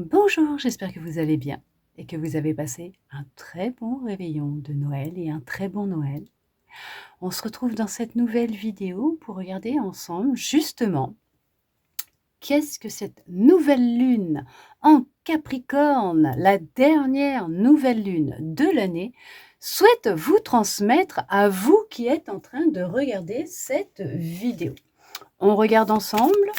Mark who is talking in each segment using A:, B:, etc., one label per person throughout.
A: Bonjour, j'espère que vous allez bien et que vous avez passé un très bon réveillon de Noël et un très bon Noël. On se retrouve dans cette nouvelle vidéo pour regarder ensemble justement qu'est-ce que cette nouvelle lune en Capricorne, la dernière nouvelle lune de l'année, souhaite vous transmettre à vous qui êtes en train de regarder cette vidéo. On regarde ensemble.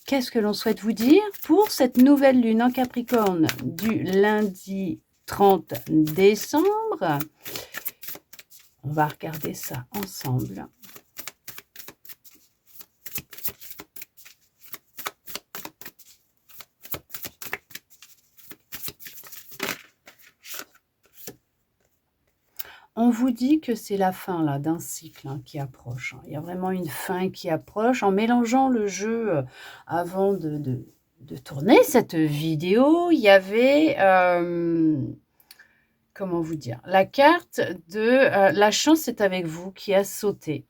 A: Qu'est-ce que l'on souhaite vous dire pour cette nouvelle lune en Capricorne du lundi 30 décembre? On va regarder ça ensemble. On vous dit que c'est la fin là d'un cycle qui approche. Il y a vraiment une fin qui approche. En mélangeant le jeu avant de tourner cette vidéo, il y avait, comment vous dire, la carte de la chance est avec vous qui a sauté.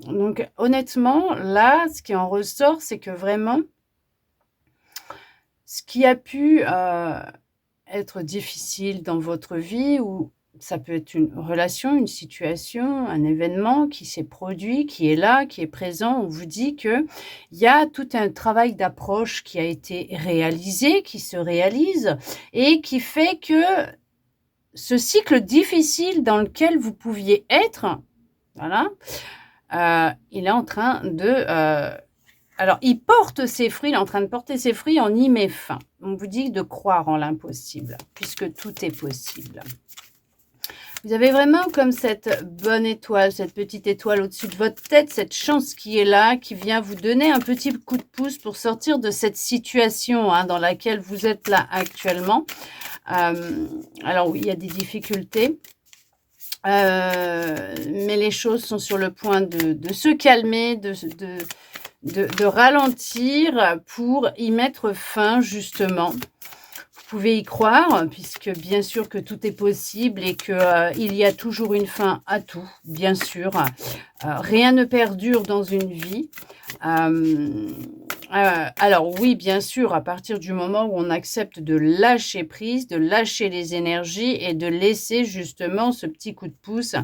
A: Donc honnêtement, là, ce qui en ressort, c'est que vraiment, ce qui a pu être difficile dans votre vie, ou ça peut être une relation, une situation, un événement qui s'est produit, qui est là, qui est présent. On vous dit qu'il y a tout un travail d'approche qui a été réalisé, qui se réalise et qui fait que ce cycle difficile dans lequel vous pouviez être, voilà, il est en train de... alors, il porte ses fruits, il est en train de porter ses fruits, on y met fin. On vous dit de croire en l'impossible, puisque tout est possible. Vous avez vraiment comme cette bonne étoile, cette petite étoile au-dessus de votre tête, cette chance qui est là, qui vient vous donner un petit coup de pouce pour sortir de cette situation dans laquelle vous êtes là actuellement. Alors oui, il y a des difficultés. Mais les choses sont sur le point de se calmer, de ralentir pour y mettre fin justement. Vous pouvez y croire, puisque bien sûr que tout est possible et qu'il y a toujours une fin à tout, bien sûr. Rien ne perdure dans une vie. Alors oui, bien sûr, à partir du moment où on accepte de lâcher prise, de lâcher les énergies et de laisser justement ce petit coup de pouce,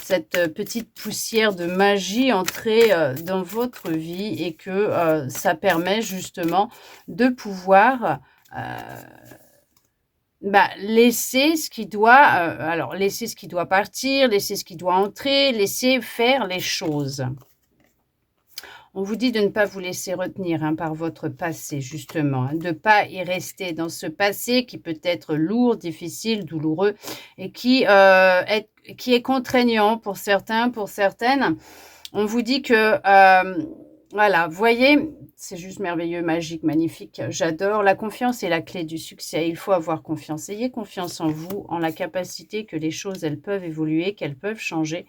A: cette petite poussière de magie entrer dans votre vie, et que ça permet justement de pouvoir... laisser ce qui doit, alors laisser ce qui doit partir, laisser ce qui doit entrer, laisser faire les choses. On vous dit de ne pas vous laisser retenir par votre passé, justement, de ne pas y rester dans ce passé qui peut être lourd, difficile, douloureux et qui est contraignant pour certains, pour certaines. On vous dit que, voilà, voyez, c'est juste merveilleux, magique, magnifique, j'adore. La confiance est la clé du succès, il faut avoir confiance. Ayez confiance en vous, en la capacité que les choses, elles peuvent évoluer, qu'elles peuvent changer,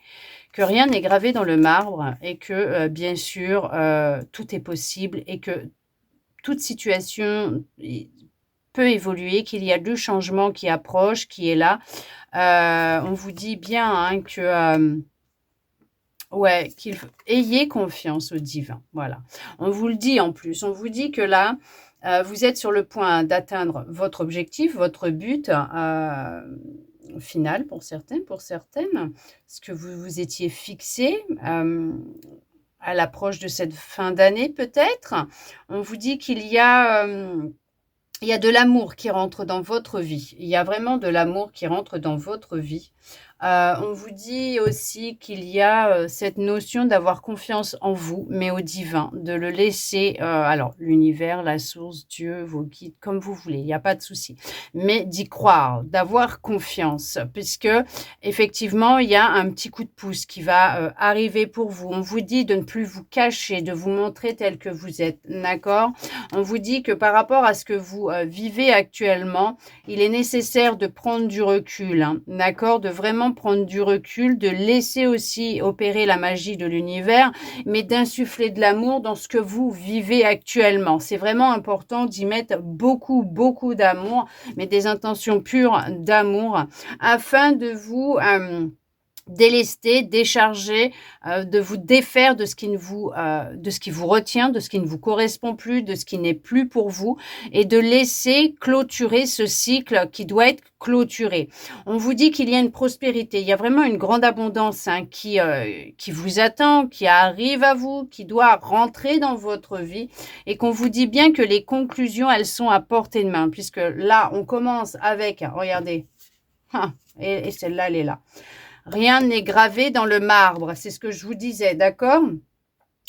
A: que rien n'est gravé dans le marbre et que, bien sûr, tout est possible et que toute situation peut évoluer, qu'il y a le changement qui approche, qui est là. On vous dit bien que... ouais, ayez confiance au divin, voilà. On vous le dit en plus, on vous dit que là, vous êtes sur le point d'atteindre votre objectif, votre but final pour certains, pour certaines, ce que vous vous étiez fixé à l'approche de cette fin d'année peut-être. On vous dit qu'il y a... il y a de l'amour qui rentre dans votre vie. Il y a vraiment de l'amour qui rentre dans votre vie. On vous dit aussi qu'il y a cette notion d'avoir confiance en vous, mais au divin, de le laisser, alors l'univers, la source, Dieu, vos guides, comme vous voulez, il n'y a pas de souci. Mais d'y croire, d'avoir confiance, puisque effectivement, il y a un petit coup de pouce qui va arriver pour vous. On vous dit de ne plus vous cacher, de vous montrer tel que vous êtes, d'accord ? On vous dit que par rapport à ce que vous vivez actuellement, il est nécessaire de prendre du recul, d'accord ? De vraiment prendre du recul, de laisser aussi opérer la magie de l'univers, mais d'insuffler de l'amour dans ce que vous vivez actuellement. C'est vraiment important d'y mettre beaucoup, beaucoup d'amour, mais des intentions pures d'amour, afin de vous... délester, décharger, de vous défaire de ce qui ne vous, de ce qui vous retient, de ce qui ne vous correspond plus, de ce qui n'est plus pour vous et de laisser clôturer ce cycle qui doit être clôturé. On vous dit qu'il y a une prospérité, il y a vraiment une grande abondance hein, qui vous attend, qui arrive à vous, qui doit rentrer dans votre vie et qu'on vous dit bien que les conclusions, elles sont à portée de main puisque là, on commence avec, regardez, et celle-là, elle est là. Rien n'est gravé dans le marbre, c'est ce que je vous disais, d'accord?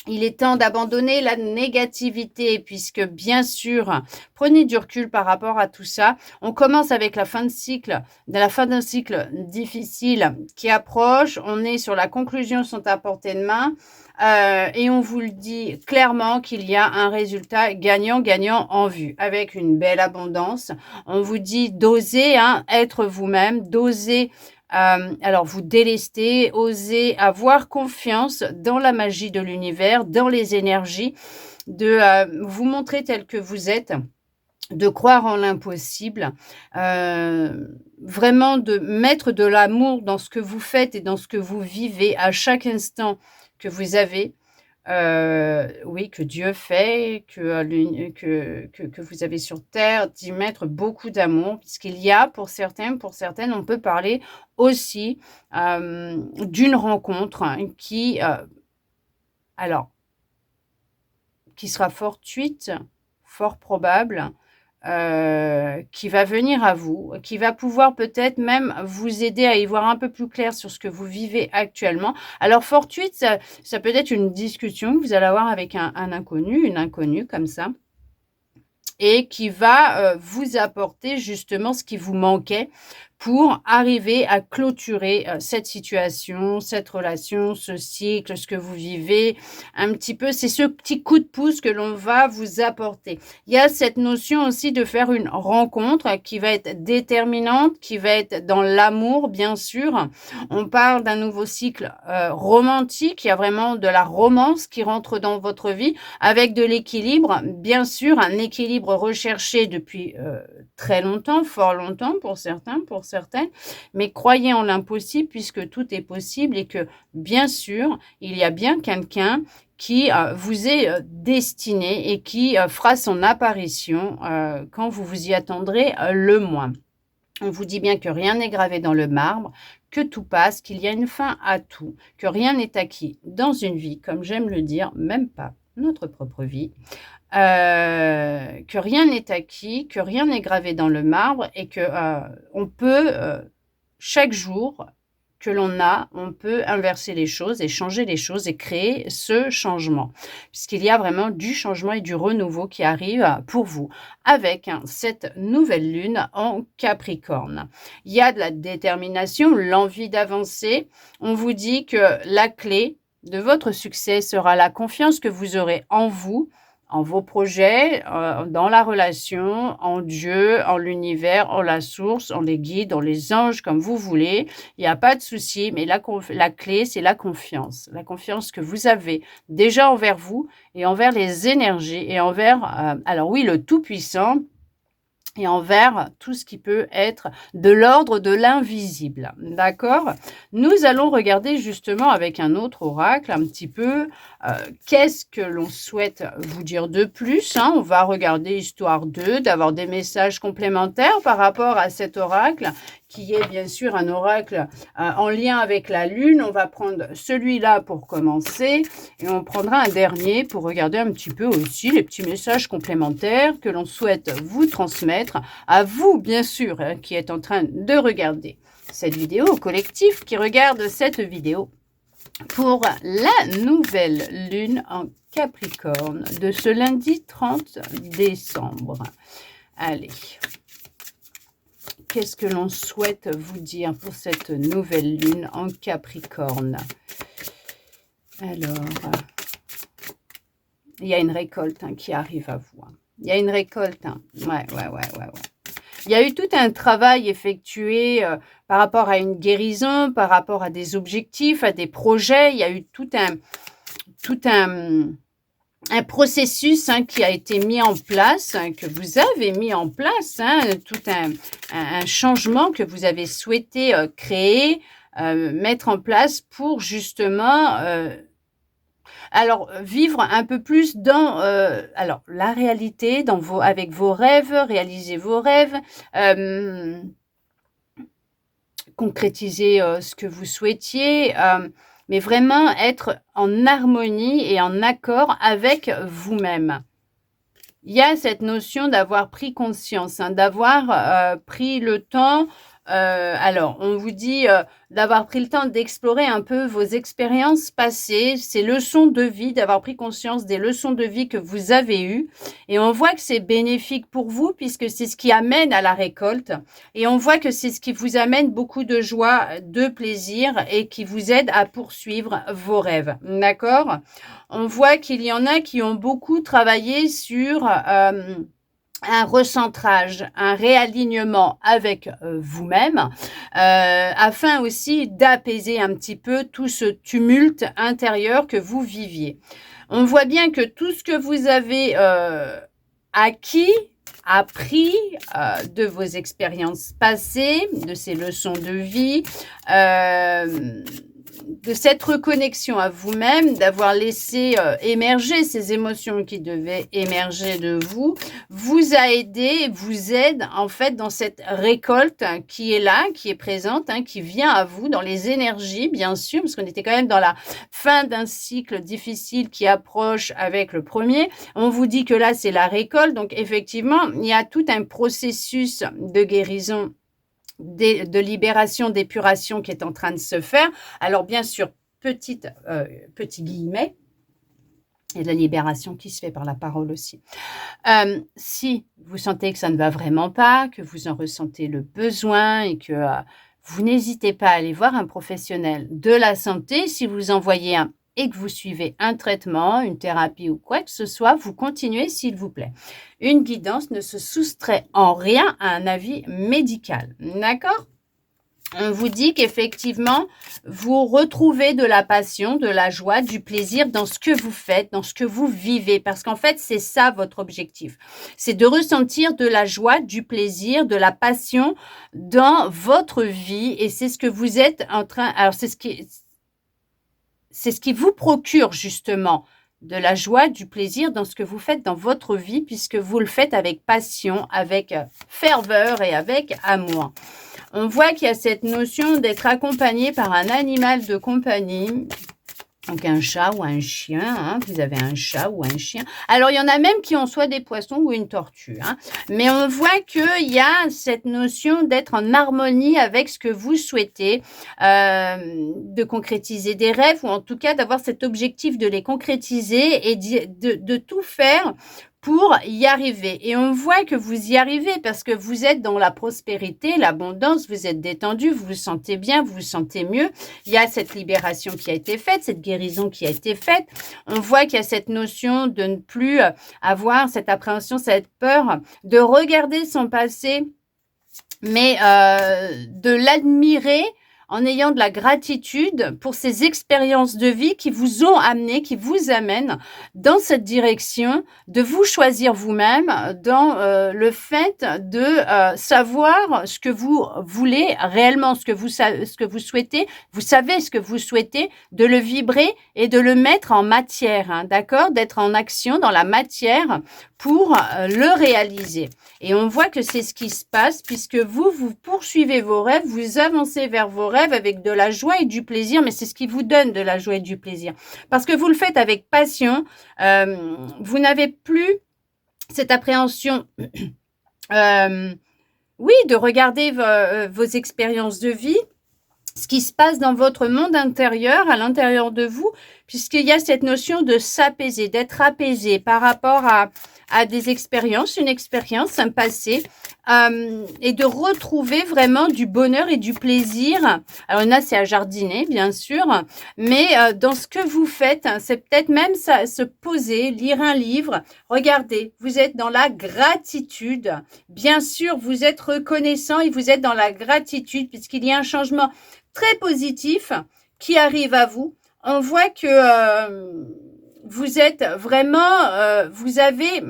A: Il est temps d'abandonner la négativité puisque bien sûr, prenez du recul par rapport à tout ça. On commence avec la fin de cycle, de la fin d'un cycle difficile qui approche. On est sur la conclusion, sont à portée de main. Et on vous le dit clairement qu'il y a un résultat gagnant-gagnant en vue avec une belle abondance. On vous dit d'oser hein, être vous-même, d'oser alors, vous délester, osez avoir confiance dans la magie de l'univers, dans les énergies, de vous montrer tel que vous êtes, de croire en l'impossible, vraiment de mettre de l'amour dans ce que vous faites et dans ce que vous vivez à chaque instant que vous avez. Oui, que Dieu fait, que vous avez sur terre, d'y mettre beaucoup d'amour, puisqu'il y a pour certaines, on peut parler aussi d'une rencontre hein, alors, qui sera fortuite, fort probable, qui va venir à vous, qui va pouvoir peut-être même vous aider à y voir un peu plus clair sur ce que vous vivez actuellement. Alors, fortuite, ça peut être une discussion que vous allez avoir avec un inconnu, une inconnue comme ça, et qui va vous apporter justement ce qui vous manquait pour arriver à clôturer cette situation, cette relation, ce cycle, ce que vous vivez un petit peu. C'est ce petit coup de pouce que l'on va vous apporter. Il y a cette notion aussi de faire une rencontre qui va être déterminante, qui va être dans l'amour, bien sûr. On parle d'un nouveau cycle romantique. Il y a vraiment de la romance qui rentre dans votre vie avec de l'équilibre. Bien sûr, un équilibre recherché depuis très longtemps, fort longtemps pour certains, mais croyez en l'impossible puisque tout est possible et que, bien sûr, il y a bien quelqu'un qui vous est destiné et qui fera son apparition quand vous vous y attendrez le moins. On vous dit bien que rien n'est gravé dans le marbre, que tout passe, qu'il y a une fin à tout, que rien n'est acquis dans une vie, comme j'aime le dire, même pas notre propre vie. Que rien n'est acquis, que rien n'est gravé dans le marbre et que on peut chaque jour que l'on a, on peut inverser les choses et changer les choses et créer ce changement. Puisqu'il y a vraiment du changement et du renouveau qui arrive pour vous avec cette nouvelle lune en Capricorne. Il y a de la détermination, l'envie d'avancer. On vous dit que la clé de votre succès sera la confiance que vous aurez en vous, en vos projets, dans la relation, en Dieu, en l'univers, en la source, en les guides, en les anges, comme vous voulez. Il n'y a pas de souci, mais la clé, c'est la confiance. La confiance que vous avez déjà envers vous et envers les énergies et envers, alors oui, le Tout-Puissant, et envers tout ce qui peut être de l'ordre de l'invisible. D'accord? Nous allons regarder justement avec un autre oracle un petit peu qu'est-ce que l'on souhaite vous dire de plus. Hein. On va regarder histoire d'avoir des messages complémentaires par rapport à cet oracle qui est bien sûr un oracle en lien avec la lune. On va prendre celui-là pour commencer et on prendra un dernier pour regarder un petit peu aussi les petits messages complémentaires que l'on souhaite vous transmettre à vous, bien sûr, hein, qui êtes en train de regarder cette vidéo, au collectif qui regarde cette vidéo pour la nouvelle lune en Capricorne de ce lundi 30 décembre. Allez. Qu'est-ce que l'on souhaite vous dire pour cette nouvelle lune en Capricorne? Alors, il y a une récolte hein, qui arrive à vous. Hein. Il y a une récolte. Hein. Ouais. Il y a eu tout un travail effectué par rapport à une guérison, par rapport à des objectifs, à des projets. Il y a eu tout un processus hein, qui a été mis en place, hein, que vous avez mis en place, hein, tout un changement que vous avez souhaité créer, mettre en place pour justement alors vivre un peu plus dans alors la réalité, avec vos rêves, réaliser vos rêves, concrétiser ce que vous souhaitiez, mais vraiment être en harmonie et en accord avec vous-même. Il y a cette notion d'avoir pris conscience, hein, d'avoir pris le temps. Alors, on vous dit d'avoir pris le temps d'explorer un peu vos expériences passées, ces leçons de vie, d'avoir pris conscience des leçons de vie que vous avez eues. Et on voit que c'est bénéfique pour vous puisque c'est ce qui amène à la récolte. Et on voit que c'est ce qui vous amène beaucoup de joie, de plaisir et qui vous aide à poursuivre vos rêves. D'accord ? On voit qu'il y en a qui ont beaucoup travaillé sur un recentrage, un réalignement avec vous-même, afin aussi d'apaiser un petit peu tout ce tumulte intérieur que vous viviez. On voit bien que tout ce que vous avez acquis, appris de vos expériences passées, de ces leçons de vie, de cette reconnexion à vous-même, d'avoir laissé émerger ces émotions qui devaient émerger de vous, vous a aidé, vous aide en fait dans cette récolte qui est là, qui est présente, hein, qui vient à vous dans les énergies, bien sûr, parce qu'on était quand même dans la fin d'un cycle difficile qui approche avec le premier. On vous dit que là, c'est la récolte, donc effectivement, il y a tout un processus de guérison, de libération, d'épuration qui est en train de se faire. Alors bien sûr, petit guillemets, et de la libération qui se fait par la parole aussi. Si vous sentez que ça ne va vraiment pas, que vous en ressentez le besoin et que vous n'hésitez pas à aller voir un professionnel de la santé, si vous en voyez un et que vous suivez un traitement, une thérapie ou quoi que ce soit, vous continuez s'il vous plaît. Une guidance ne se soustrait en rien à un avis médical. D'accord ? On vous dit qu'effectivement, vous retrouvez de la passion, de la joie, du plaisir dans ce que vous faites, dans ce que vous vivez. Parce qu'en fait, c'est ça votre objectif. C'est de ressentir de la joie, du plaisir, de la passion dans votre vie. Et c'est ce que vous êtes en train... Alors, c'est ce qui vous procure justement de la joie, du plaisir dans ce que vous faites dans votre vie, puisque vous le faites avec passion, avec ferveur et avec amour. On voit qu'il y a cette notion d'être accompagné par un animal de compagnie, donc un chat ou un chien, hein, vous avez un chat ou un chien. Alors, il y en a même qui ont soit des poissons ou une tortue, hein, mais on voit qu'il y a cette notion d'être en harmonie avec ce que vous souhaitez, de concrétiser des rêves ou en tout cas d'avoir cet objectif de les concrétiser et de tout faire pour y arriver. Et on voit que vous y arrivez parce que vous êtes dans la prospérité, l'abondance, vous êtes détendu, vous vous sentez bien, vous vous sentez mieux. Il y a cette libération qui a été faite, cette guérison qui a été faite. On voit qu'il y a cette notion de ne plus avoir cette appréhension, cette peur de regarder son passé, mais de l'admirer en ayant de la gratitude pour ces expériences de vie qui vous ont amené, qui vous amènent dans cette direction de vous choisir vous-même, dans le fait de savoir ce que vous voulez réellement, ce que vous souhaitez. Vous savez ce que vous souhaitez, de le vibrer et de le mettre en matière, hein, d'accord ? D'être en action dans la matière pour le réaliser. Et on voit que c'est ce qui se passe puisque vous poursuivez vos rêves, vous avancez vers vos rêves avec de la joie et du plaisir, mais c'est ce qui vous donne de la joie et du plaisir. Parce que vous le faites avec passion, vous n'avez plus cette appréhension, oui, de regarder vos expériences de vie, ce qui se passe dans votre monde intérieur, à l'intérieur de vous, puisqu'il y a cette notion de s'apaiser, d'être apaisé par rapport à des expériences, une expérience, un passé, et de retrouver vraiment du bonheur et du plaisir. Alors, il y en a, c'est à jardiner, bien sûr, mais dans ce que vous faites, c'est peut-être même ça, se poser, lire un livre. Regardez, vous êtes dans la gratitude. Bien sûr, vous êtes reconnaissant et vous êtes dans la gratitude puisqu'il y a un changement très positif qui arrive à vous. On voit que vous êtes vraiment, vous avez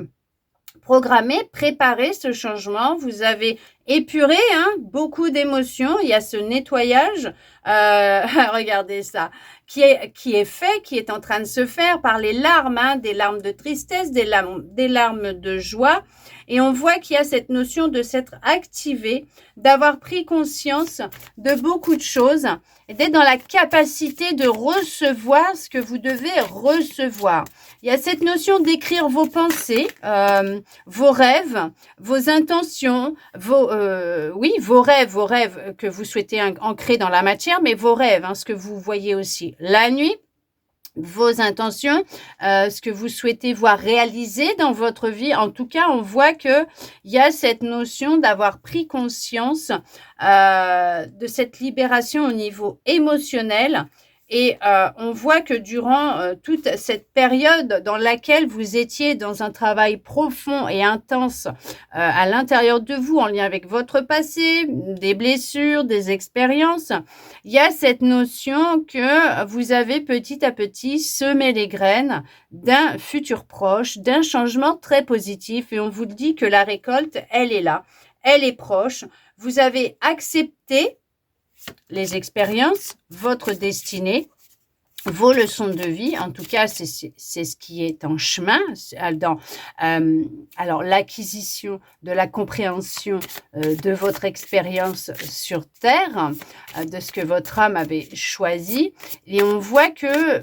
A: programmé, préparé ce changement. Vous avez épuré beaucoup d'émotions. Il y a ce nettoyage, regardez ça, qui est fait, qui est en train de se faire par les larmes, des larmes de tristesse, des larmes de joie. Et on voit qu'il y a cette notion de s'être activé, d'avoir pris conscience de beaucoup de choses et d'être dans la capacité de recevoir ce que vous devez recevoir. Il y a cette notion d'écrire vos pensées, vos rêves, vos intentions, vos rêves que vous souhaitez ancrer dans la matière, mais vos rêves, ce que vous voyez aussi la nuit, vos intentions, ce que vous souhaitez voir réaliser dans votre vie. En tout cas, on voit qu'il y a cette notion d'avoir pris conscience de cette libération au niveau émotionnel. Et on voit que durant toute cette période dans laquelle vous étiez dans un travail profond et intense à l'intérieur de vous, en lien avec votre passé, des blessures, des expériences, il y a cette notion que vous avez petit à petit semé les graines d'un futur proche, d'un changement très positif. Et on vous dit que la récolte, elle est là, elle est proche. Vous avez accepté les expériences, votre destinée, vos leçons de vie. En tout cas, c'est ce qui est en chemin dans alors l'acquisition de la compréhension de votre expérience sur Terre, de ce que votre âme avait choisi. Et on voit que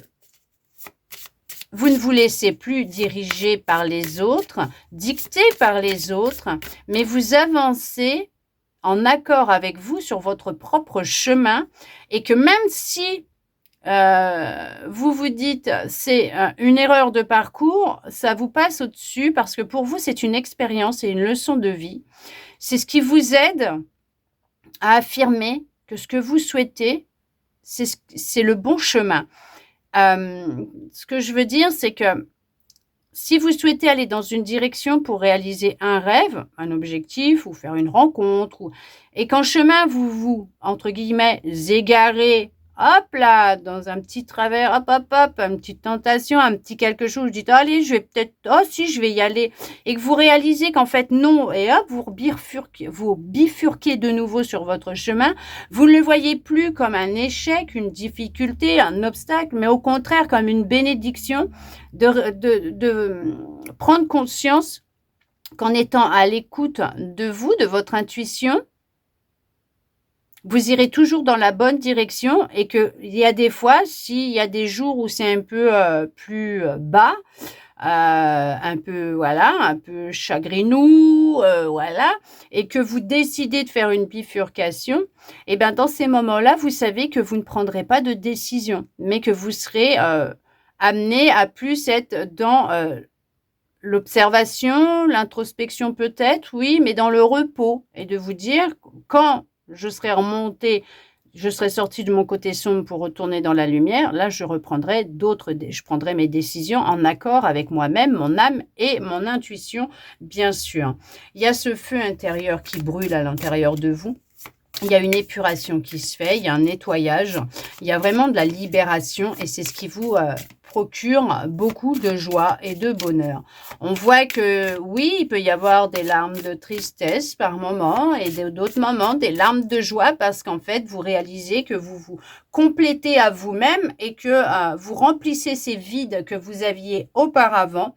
A: vous ne vous laissez plus diriger par les autres, dicter par les autres, mais vous avancez en accord avec vous sur votre propre chemin, et que même si vous vous dites c'est une erreur de parcours, ça vous passe au-dessus parce que pour vous c'est une expérience et une leçon de vie. C'est ce qui vous aide à affirmer que ce que vous souhaitez, c'est le bon chemin. Ce que je veux dire, c'est que si vous souhaitez aller dans une direction pour réaliser un rêve, un objectif, ou faire une rencontre, et qu'en chemin, vous, entre guillemets, égarez, hop là, dans un petit travers, hop, une petite tentation, un petit quelque chose, vous dites, allez, je vais peut-être, je vais y aller, et que vous réalisez qu'en fait, non, et hop, vous bifurquez de nouveau sur votre chemin, vous ne le voyez plus comme un échec, une difficulté, un obstacle, mais au contraire comme une bénédiction, de prendre conscience qu'en étant à l'écoute de vous, de votre intuition, vous irez toujours dans la bonne direction, et qu'il y a des fois, s'il y a des jours où c'est un peu plus bas, un peu chagrinou, et que vous décidez de faire une bifurcation, et bien dans ces moments-là, vous savez que vous ne prendrez pas de décision, mais que vous serez amené à plus être dans l'observation, l'introspection peut-être, oui, mais dans le repos, et de vous dire quand je serai remontée, je serai sortie de mon côté sombre pour retourner dans la lumière, là je prendrai mes décisions en accord avec moi-même, mon âme et mon intuition, bien sûr. Il y a ce feu intérieur qui brûle à l'intérieur de vous. Il y a une épuration qui se fait, il y a un nettoyage, il y a vraiment de la libération, et c'est ce qui vous procure beaucoup de joie et de bonheur. On voit que oui, il peut y avoir des larmes de tristesse par moment, et d'autres moments des larmes de joie, parce qu'en fait vous réalisez que vous vous complétez à vous-même, et que vous remplissez ces vides que vous aviez auparavant.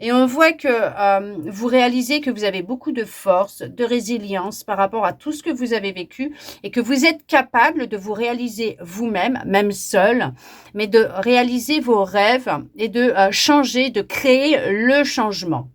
A: Et on voit que vous réalisez que vous avez beaucoup de force, de résilience par rapport à tout ce que vous avez vécu, et que vous êtes capable de vous réaliser vous-même, même seul, mais de réaliser vos rêves et de changer, de créer le changement.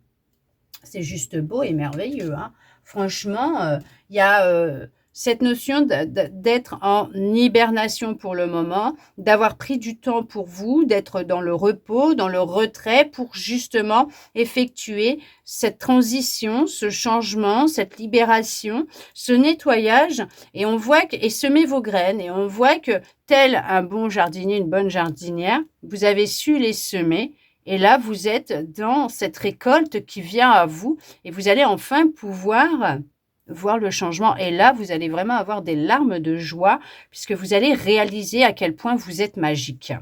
A: C'est juste beau et merveilleux. Franchement, il y a cette notion d'être en hibernation pour le moment, d'avoir pris du temps pour vous, d'être dans le repos, dans le retrait, pour justement effectuer cette transition, ce changement, cette libération, ce nettoyage. Et on voit et semer vos graines, et on voit que tel un bon jardinier, une bonne jardinière, vous avez su les semer. Et là, vous êtes dans cette récolte qui vient à vous, et vous allez enfin pouvoir voir le changement. Et là, vous allez vraiment avoir des larmes de joie, puisque vous allez réaliser à quel point vous êtes magique.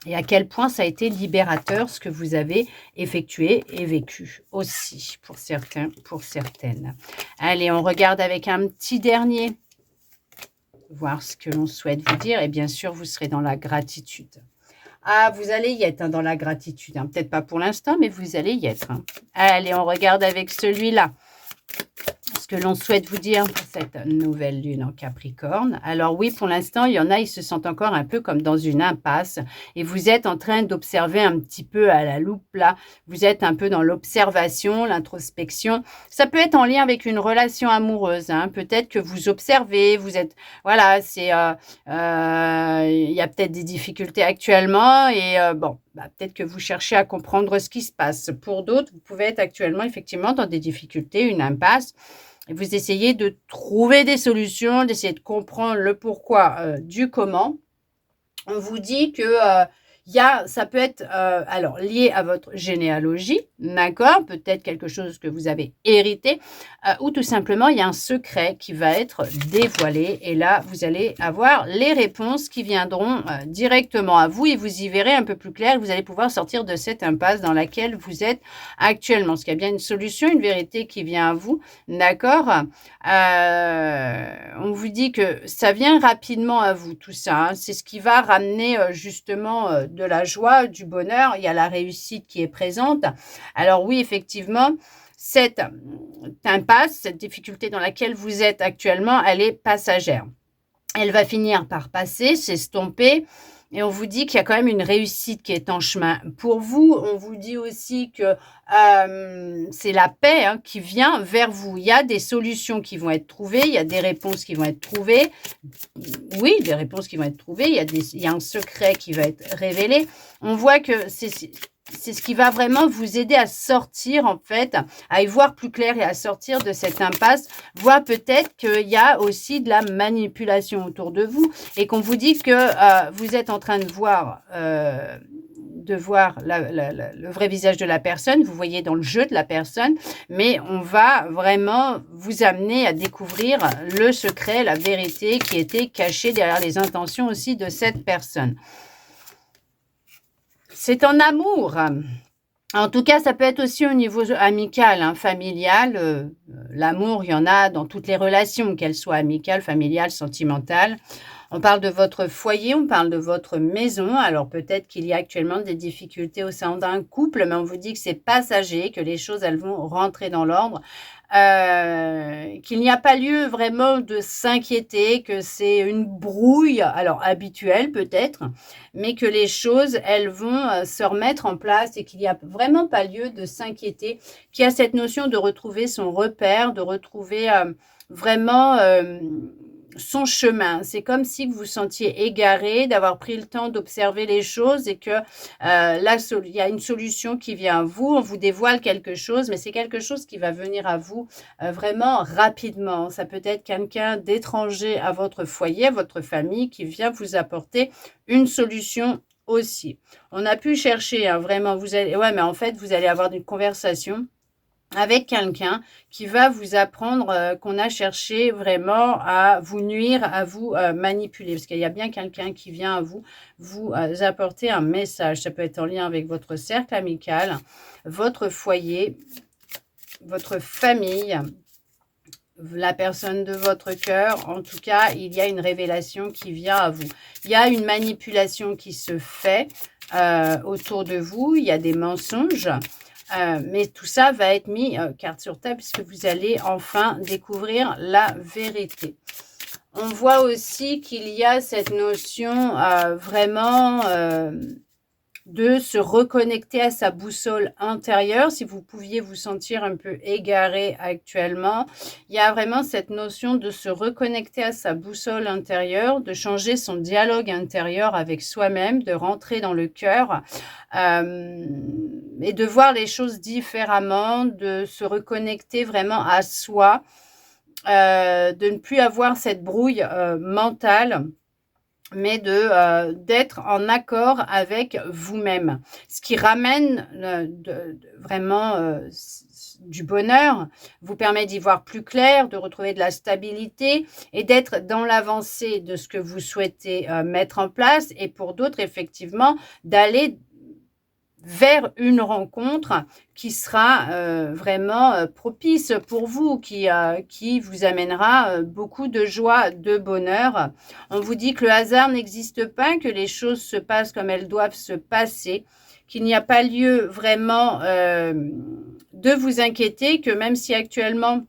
A: Et à quel point ça a été libérateur ce que vous avez effectué et vécu aussi pour certains, pour certaines. Allez, on regarde avec un petit dernier. Voir ce que l'on souhaite vous dire. Et bien sûr, vous serez dans la gratitude. Ah, vous allez y être dans la gratitude. Peut-être pas pour l'instant, mais vous allez y être. Allez, on regarde avec celui-là. Ce que l'on souhaite vous dire pour cette nouvelle lune en Capricorne. Alors oui, pour l'instant, il y en a, ils se sentent encore un peu comme dans une impasse et vous êtes en train d'observer un petit peu à la loupe là. Vous êtes un peu dans l'observation, l'introspection. Ça peut être en lien avec une relation amoureuse. Peut-être que vous observez, vous êtes... Voilà, c'est... il y a peut-être des difficultés actuellement et bon... peut-être que vous cherchez à comprendre ce qui se passe. Pour d'autres, vous pouvez être actuellement effectivement dans des difficultés, une impasse. Et vous essayez de trouver des solutions, d'essayer de comprendre le pourquoi du comment. On vous dit que ça peut être alors lié à votre généalogie, d'accord, peut-être quelque chose que vous avez hérité, ou tout simplement il y a un secret qui va être dévoilé et là vous allez avoir les réponses qui viendront directement à vous et vous y verrez un peu plus clair. Vous allez pouvoir sortir de cette impasse dans laquelle vous êtes actuellement. Parce qu'il y a bien une solution, une vérité qui vient à vous, d'accord. On vous dit que ça vient rapidement à vous tout ça. C'est ce qui va ramener justement de la joie, du bonheur. Il y a la réussite qui est présente. Alors oui, effectivement, cette impasse, cette difficulté dans laquelle vous êtes actuellement, elle est passagère. Elle va finir par passer, s'estomper. Et on vous dit qu'il y a quand même une réussite qui est en chemin. Pour vous, on vous dit aussi que c'est la paix qui vient vers vous. Il y a des solutions qui vont être trouvées, il y a des réponses qui vont être trouvées. Oui, des réponses qui vont être trouvées, il y a un secret qui va être révélé. On voit que c'est ce qui va vraiment vous aider à sortir, en fait, à y voir plus clair et à sortir de cette impasse. Voir peut-être qu'il y a aussi de la manipulation autour de vous et qu'on vous dit que vous êtes en train de voir le vrai visage de la personne. Vous voyez dans le jeu de la personne, mais on va vraiment vous amener à découvrir le secret, la vérité qui était cachée derrière les intentions aussi de cette personne. C'est en amour. En tout cas, ça peut être aussi au niveau amical, familial. L'amour, il y en a dans toutes les relations, qu'elles soient amicales, familiales, sentimentales. On parle de votre foyer, on parle de votre maison. Alors peut-être qu'il y a actuellement des difficultés au sein d'un couple, mais on vous dit que c'est passager, que les choses, elles vont rentrer dans l'ordre. Qu'il n'y a pas lieu vraiment de s'inquiéter, que c'est une brouille, alors habituelle peut-être, mais que les choses, elles vont se remettre en place et qu'il n'y a vraiment pas lieu de s'inquiéter, qu'il y a cette notion de retrouver son repère, de retrouver vraiment son chemin. C'est comme si vous vous sentiez égaré, d'avoir pris le temps d'observer les choses et que là, il y a une solution qui vient à vous, on vous dévoile quelque chose, mais c'est quelque chose qui va venir à vous vraiment rapidement. Ça peut être quelqu'un d'étranger à votre foyer, à votre famille, qui vient vous apporter une solution aussi. On a pu chercher, vraiment, mais en fait, vous allez avoir une conversation avec quelqu'un qui va vous apprendre qu'on a cherché vraiment à vous nuire, à vous manipuler. Parce qu'il y a bien quelqu'un qui vient à vous apporter un message. Ça peut être en lien avec votre cercle amical, votre foyer, votre famille, la personne de votre cœur. En tout cas, il y a une révélation qui vient à vous. Il y a une manipulation qui se fait autour de vous. Il y a des mensonges. Mais tout ça va être mis carte sur table puisque vous allez enfin découvrir la vérité. On voit aussi qu'il y a cette notion vraiment de se reconnecter à sa boussole intérieure. Si vous pouviez vous sentir un peu égaré actuellement, il y a vraiment cette notion de se reconnecter à sa boussole intérieure, de changer son dialogue intérieur avec soi-même, de rentrer dans le cœur et de voir les choses différemment, de se reconnecter vraiment à soi, de ne plus avoir cette brouille mentale, mais d'être en accord avec vous-même. Ce qui ramène vraiment du bonheur, vous permet d'y voir plus clair, de retrouver de la stabilité et d'être dans l'avancée de ce que vous souhaitez mettre en place. Et pour d'autres, effectivement, d'aller vers une rencontre qui sera vraiment propice pour vous, qui vous amènera beaucoup de joie, de bonheur. On vous dit que le hasard n'existe pas, que les choses se passent comme elles doivent se passer, qu'il n'y a pas lieu vraiment de vous inquiéter, que même si actuellement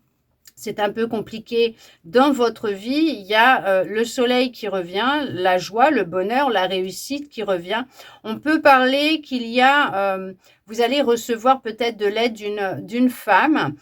A: c'est un peu compliqué dans votre vie, il y a le soleil qui revient, la joie, le bonheur, la réussite qui revient. On peut parler qu'il y a, vous allez recevoir peut-être de l'aide d'une femme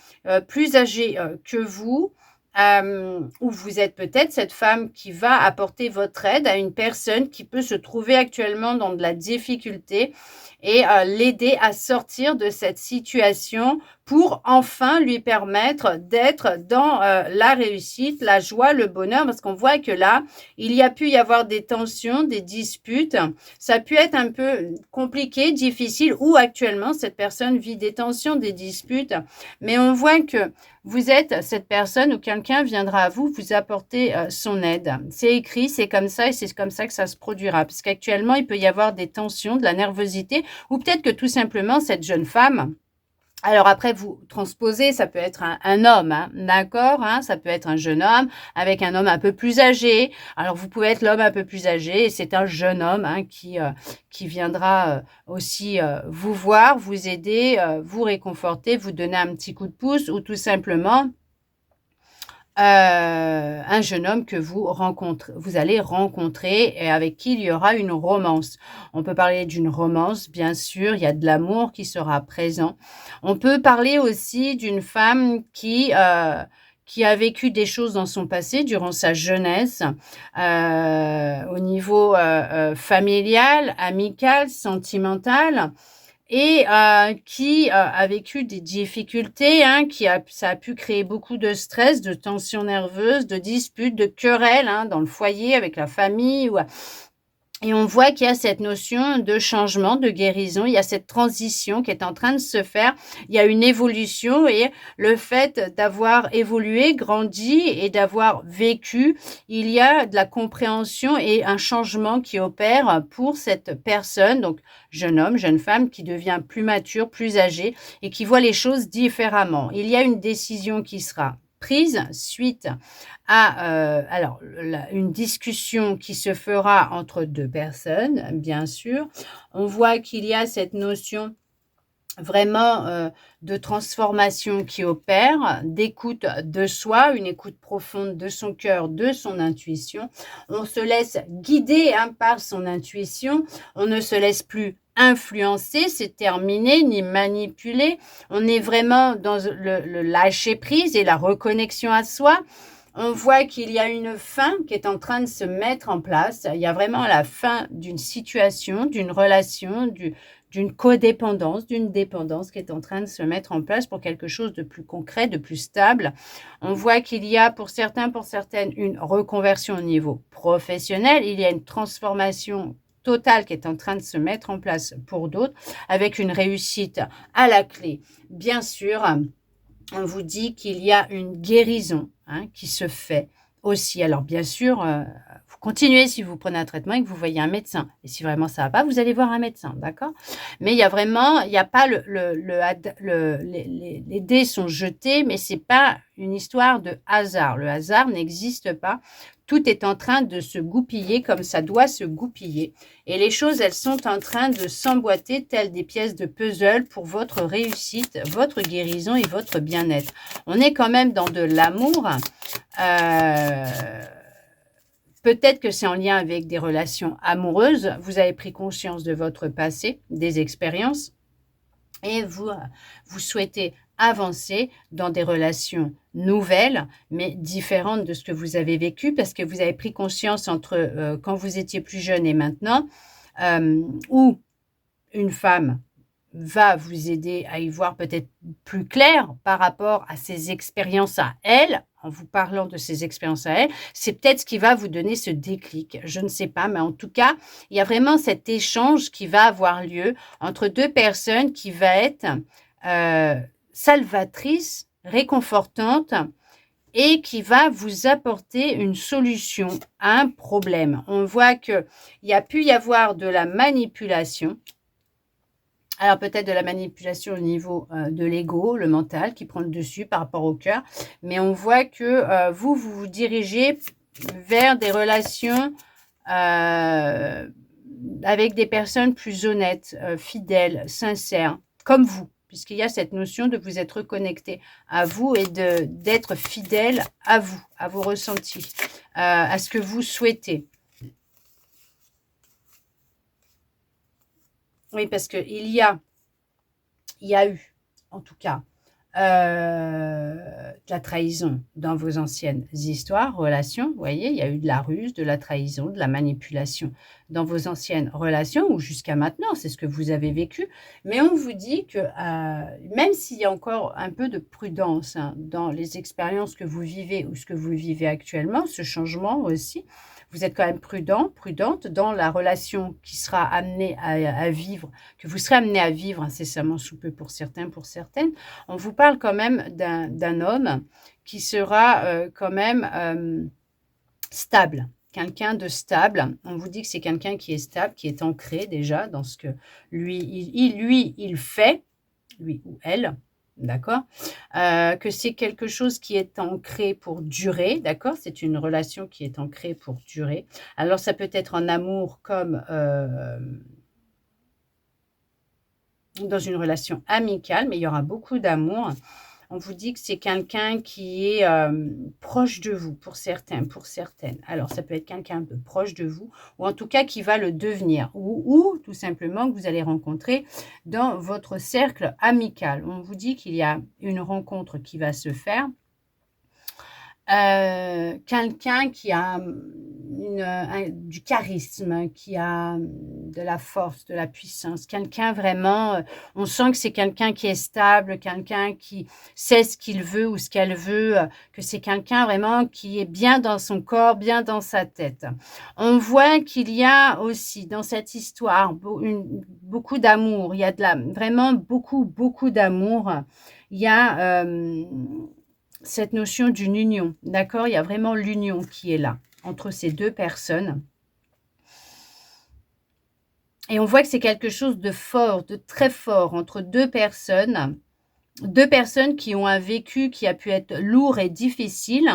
A: plus âgée que vous, ou vous êtes peut-être cette femme qui va apporter votre aide à une personne qui peut se trouver actuellement dans de la difficulté et l'aider à sortir de cette situation pour enfin lui permettre d'être dans la réussite, la joie, le bonheur, parce qu'on voit que là, il y a pu y avoir des tensions, des disputes. Ça a pu être un peu compliqué, difficile, ou actuellement, cette personne vit des tensions, des disputes. Mais on voit que vous êtes cette personne où quelqu'un viendra à vous apporter son aide. C'est écrit, c'est comme ça et c'est comme ça que ça se produira. Parce qu'actuellement, il peut y avoir des tensions, de la nervosité, ou peut-être que tout simplement, cette jeune femme, alors après, vous transposez, ça peut être un homme, hein, d'accord, hein, ça peut être un jeune homme avec un homme un peu plus âgé. Alors vous pouvez être l'homme un peu plus âgé et c'est un jeune homme hein, qui viendra aussi vous voir, vous aider, vous réconforter, vous donner un petit coup de pouce ou tout simplement un jeune homme que vous allez rencontrer et avec qui il y aura une romance. On peut parler d'une romance, bien sûr, il y a de l'amour qui sera présent. On peut parler aussi d'une femme qui a vécu des choses dans son passé durant sa jeunesse, au niveau familial, amical, sentimental, et qui a vécu des difficultés, hein, ça a pu créer beaucoup de stress, de tensions nerveuses, de disputes, de querelles hein, dans le foyer avec la famille. Et on voit qu'il y a cette notion de changement, de guérison, il y a cette transition qui est en train de se faire, il y a une évolution et le fait d'avoir évolué, grandi et d'avoir vécu, il y a de la compréhension et un changement qui opère pour cette personne, donc jeune homme, jeune femme qui devient plus mature, plus âgé et qui voit les choses différemment. Il y a une décision qui sera prise suite à une discussion qui se fera entre deux personnes, bien sûr. On voit qu'il y a cette notion vraiment de transformation qui opère, d'écoute de soi, une écoute profonde de son cœur, de son intuition. On se laisse guider hein, par son intuition, on ne se laisse plus influencer, c'est terminé, ni manipuler. On est vraiment dans le lâcher-prise et la reconnexion à soi. On voit qu'il y a une fin qui est en train de se mettre en place. Il y a vraiment la fin d'une situation, d'une relation, d'une codépendance, d'une dépendance qui est en train de se mettre en place pour quelque chose de plus concret, de plus stable. On voit qu'il y a pour certains, pour certaines, une reconversion au niveau professionnel. Il y a une transformation totale qui est en train de se mettre en place pour d'autres, avec une réussite à la clé. Bien sûr, on vous dit qu'il y a une guérison hein, qui se fait aussi. Alors bien sûr, vous continuez si vous prenez un traitement et que vous voyez un médecin. Et si vraiment ça ne va pas, vous allez voir un médecin, d'accord? Mais il y a vraiment, il n'y a pas les dés sont jetés, mais c'est pas une histoire de hasard. Le hasard n'existe pas. Tout est en train de se goupiller comme ça doit se goupiller. Et les choses, elles sont en train de s'emboîter telles des pièces de puzzle pour votre réussite, votre guérison et votre bien-être. On est quand même dans de l'amour. Peut-être que c'est en lien avec des relations amoureuses. Vous avez pris conscience de votre passé, des expériences. Et vous souhaitez avancer dans des relations nouvelles, mais différentes de ce que vous avez vécu, parce que vous avez pris conscience entre quand vous étiez plus jeune et maintenant, où une femme va vous aider à y voir peut-être plus clair par rapport à ses expériences à elle, en vous parlant de ses expériences à elle, c'est peut-être ce qui va vous donner ce déclic. Je ne sais pas, mais en tout cas, il y a vraiment cet échange qui va avoir lieu entre deux personnes qui va être salvatrice, réconfortante et qui va vous apporter une solution à un problème. On voit qu'il y a pu y avoir de la manipulation. Alors peut-être de la manipulation au niveau de l'ego, le mental qui prend le dessus par rapport au cœur. Mais on voit que vous vous dirigez vers des relations avec des personnes plus honnêtes, fidèles, sincères, comme vous. Puisqu'il y a cette notion de vous être connecté à vous et d'être fidèle à vous, à vos ressentis, à ce que vous souhaitez. Oui, parce qu'il y a eu, en tout cas, de la trahison dans vos anciennes histoires, relations. Vous voyez, il y a eu de la ruse, de la trahison, de la manipulation dans vos anciennes relations ou jusqu'à maintenant, c'est ce que vous avez vécu. Mais on vous dit que même s'il y a encore un peu de prudence dans les expériences que vous vivez ou ce que vous vivez actuellement, ce changement aussi, vous êtes quand même prudente dans la relation qui sera amenée à vivre, que vous serez amené à vivre incessamment sous peu pour certains, pour certaines. On vous parle quand même d'un homme qui sera quand même stable, quelqu'un de stable. On vous dit que c'est quelqu'un qui est stable, qui est ancré déjà dans ce que il fait, lui ou elle. D'accord, que c'est quelque chose qui est ancré pour durer, d'accord, c'est une relation qui est ancrée pour durer. Alors ça peut être en amour comme dans une relation amicale, mais il y aura beaucoup d'amour. On vous dit que c'est quelqu'un qui est proche de vous pour certains, pour certaines. Alors, ça peut être quelqu'un un peu proche de vous, ou en tout cas qui va le devenir, ou tout simplement que vous allez rencontrer dans votre cercle amical. On vous dit qu'il y a une rencontre qui va se faire. Quelqu'un qui a du charisme, qui a de la force, de la puissance, quelqu'un vraiment, on sent que c'est quelqu'un qui est stable, quelqu'un qui sait ce qu'il veut ou ce qu'elle veut, que c'est quelqu'un vraiment qui est bien dans son corps, bien dans sa tête. On voit qu'il y a aussi dans cette histoire beaucoup d'amour, il y a vraiment beaucoup d'amour, il y a cette notion d'une union, d'accord? Il y a vraiment l'union qui est là, entre ces deux personnes. Et on voit que c'est quelque chose de fort, de très fort, entre deux personnes qui ont un vécu qui a pu être lourd et difficile,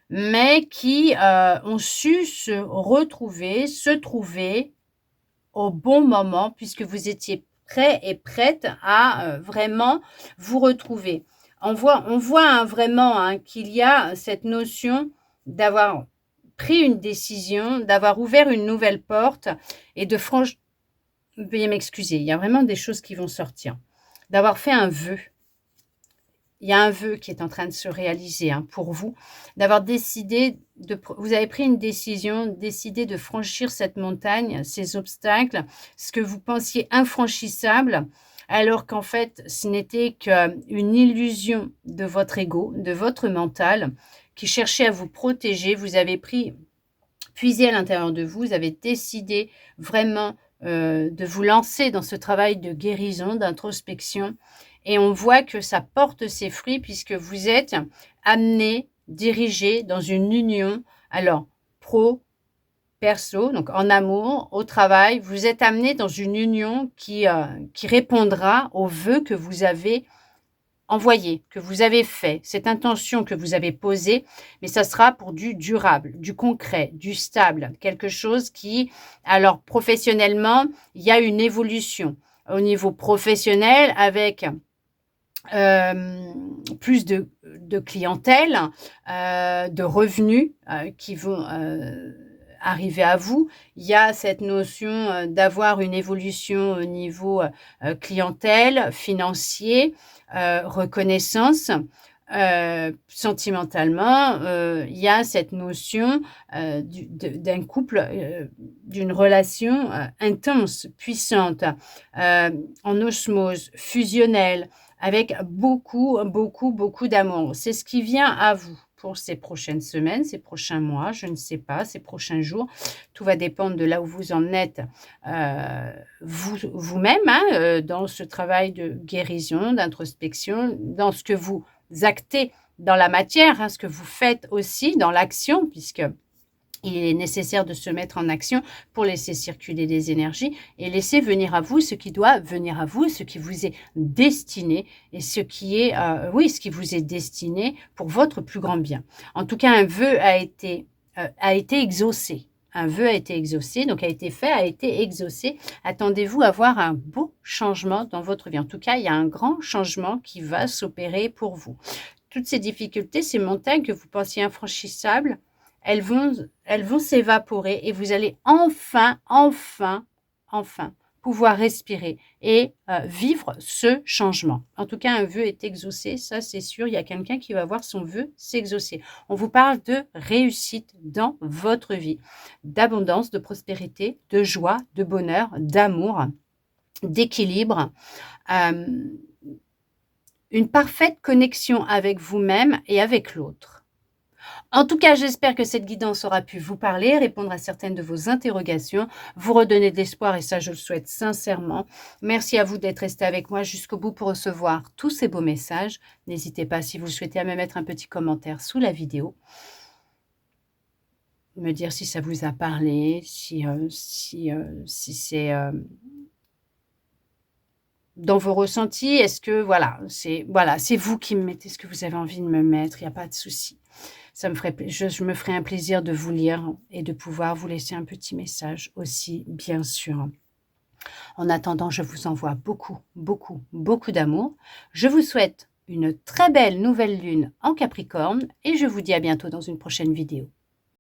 A: mais qui ont su se trouver au bon moment, puisque vous étiez prêts et prêtes à vraiment vous retrouver. On voit vraiment qu'il y a cette notion d'avoir pris une décision, d'avoir ouvert une nouvelle porte et de franchir, veuillez m'excuser, il y a vraiment des choses qui vont sortir, d'avoir fait un vœu. Il y a un vœu qui est en train de se réaliser pour vous, d'avoir décidé, vous avez pris une décision, décidé de franchir cette montagne, ces obstacles, ce que vous pensiez infranchissable, alors qu'en fait, ce n'était qu'une illusion de votre ego, de votre mental, qui cherchait à vous protéger. Vous avez puisé à l'intérieur de vous, vous avez décidé vraiment de vous lancer dans ce travail de guérison, d'introspection. Et on voit que ça porte ses fruits puisque vous êtes amené, dirigé dans une union, alors perso, donc en amour, au travail, vous êtes amené dans une union qui répondra aux vœux que vous avez envoyés, que vous avez fait, cette intention que vous avez posée, mais ça sera pour du durable, du concret, du stable, quelque chose qui, alors professionnellement, il y a une évolution au niveau professionnel avec plus de clientèle, de revenus qui vont arriver à vous. Il y a cette notion d'avoir une évolution au niveau clientèle, financier, reconnaissance. Sentimentalement, il y a cette notion d'un couple, d'une relation intense, puissante, en osmose, fusionnelle, avec beaucoup d'amour. C'est ce qui vient à vous pour ces prochaines semaines, ces prochains mois, je ne sais pas, ces prochains jours. Tout va dépendre de là où vous en êtes vous-même, hein, dans ce travail de guérison, d'introspection, dans ce que vous actez dans la matière, hein, ce que vous faites aussi dans l'action, puisque il est nécessaire de se mettre en action pour laisser circuler les énergies et laisser venir à vous ce qui doit venir à vous, ce qui vous est destiné et ce qui est, oui, ce qui vous est destiné pour votre plus grand bien. En tout cas, un vœu a été exaucé. Un vœu a été exaucé, donc a été fait, a été exaucé. Attendez-vous à voir un beau changement dans votre vie. En tout cas, il y a un grand changement qui va s'opérer pour vous. Toutes ces difficultés, ces montagnes que vous pensiez infranchissables, elles vont s'évaporer et vous allez enfin pouvoir respirer et vivre ce changement. En tout cas, un vœu est exaucé, ça c'est sûr. Il y a quelqu'un qui va voir son vœu s'exaucer. On vous parle de réussite dans votre vie, d'abondance, de prospérité, de joie, de bonheur, d'amour, d'équilibre, une parfaite connexion avec vous-même et avec l'autre. En tout cas, j'espère que cette guidance aura pu vous parler, répondre à certaines de vos interrogations, vous redonner de l'espoir et ça, je le souhaite sincèrement. Merci à vous d'être resté avec moi jusqu'au bout pour recevoir tous ces beaux messages. N'hésitez pas, si vous le souhaitez, à me mettre un petit commentaire sous la vidéo. Me dire si ça vous a parlé, si c'est dans vos ressentis. Est-ce que, voilà, c'est vous qui me mettez ce que vous avez envie de me mettre, il n'y a pas de souci. Ça me ferait, je me ferai un plaisir de vous lire et de pouvoir vous laisser un petit message aussi, bien sûr. En attendant, je vous envoie beaucoup d'amour. Je vous souhaite une très belle nouvelle lune en Capricorne et je vous dis à bientôt dans une prochaine vidéo.